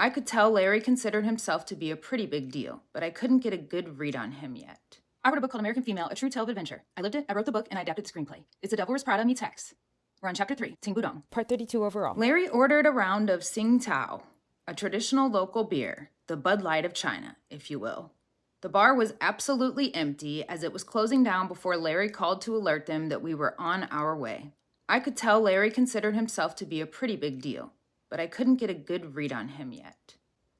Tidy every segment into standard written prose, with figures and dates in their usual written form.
I could tell Larry considered himself to be a pretty big deal, but I couldn't get a good read on him yet. I wrote a book called American Female, A True Tale of Adventure. I lived it, I wrote the book, and I adapted the screenplay. It's The Devil Wears Prada meets Hex. We're on Chapter 3, Ting Part 32 overall. Larry ordered a round of Sing Tao, a traditional local beer, the Bud Light of China, if you will. The bar was absolutely empty as it was closing down before Larry called to alert them that we were on our way. I could tell Larry considered himself to be a pretty big deal, but I couldn't get a good read on him yet.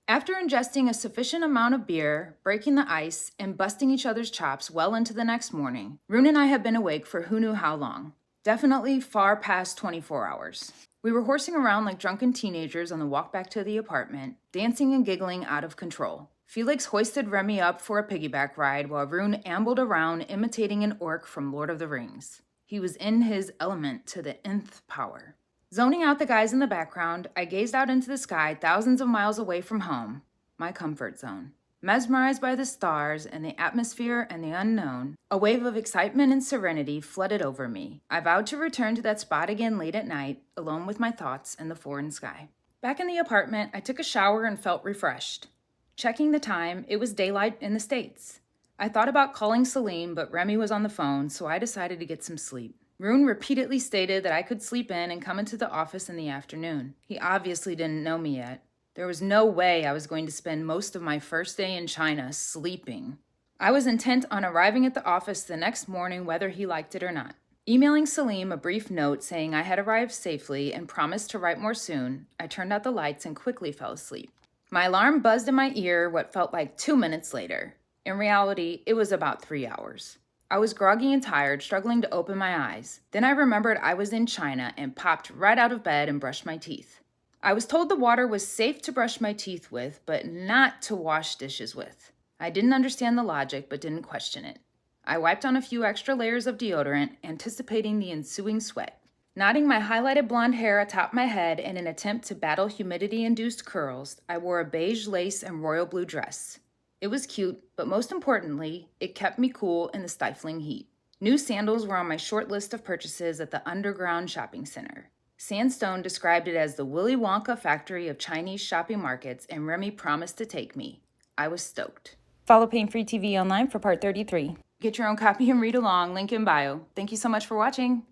After ingesting a sufficient amount of beer, breaking the ice, and busting each other's chops well into the next morning, Rune and I had been awake for who knew how long. Definitely far past 24 hours. We were horsing around like drunken teenagers on the walk back to the apartment, dancing and giggling out of control. Felix hoisted Remy up for a piggyback ride while Rune ambled around imitating an orc from Lord of the Rings. He was in his element to the nth power. Zoning out the guys in the background, I gazed out into the sky thousands of miles away from home, my comfort zone. Mesmerized by the stars and the atmosphere and the unknown, a wave of excitement and serenity flooded over me. I vowed to return to that spot again late at night, alone with my thoughts and the foreign sky. Back in the apartment, I took a shower and felt refreshed. Checking the time, it was daylight in the States. I thought about calling Salim, but Remy was on the phone, so I decided to get some sleep. Rune repeatedly stated that I could sleep in and come into the office in the afternoon. He obviously didn't know me yet. There was no way I was going to spend most of my first day in China sleeping. I was intent on arriving at the office the next morning whether he liked it or not. Emailing Salim a brief note saying I had arrived safely and promised to write more soon, I turned out the lights and quickly fell asleep. My alarm buzzed in my ear what felt like 2 minutes later. In reality, it was about 3 hours. I was groggy and tired, struggling to open my eyes. Then I remembered I was in China and popped right out of bed and brushed my teeth. I was told the water was safe to brush my teeth with, but not to wash dishes with. I didn't understand the logic, but didn't question it. I wiped on a few extra layers of deodorant, anticipating the ensuing sweat. Knotting my highlighted blonde hair atop my head in an attempt to battle humidity-induced curls, I wore a beige lace and royal blue dress. It was cute, but most importantly, it kept me cool in the stifling heat. New sandals were on my short list of purchases at the underground shopping center. Sandstone described it as the Willy Wonka factory of Chinese shopping markets, and Remy promised to take me. I was stoked. Follow Pain Free TV online for part 33. Get your own copy and read along, link in bio. Thank you so much for watching.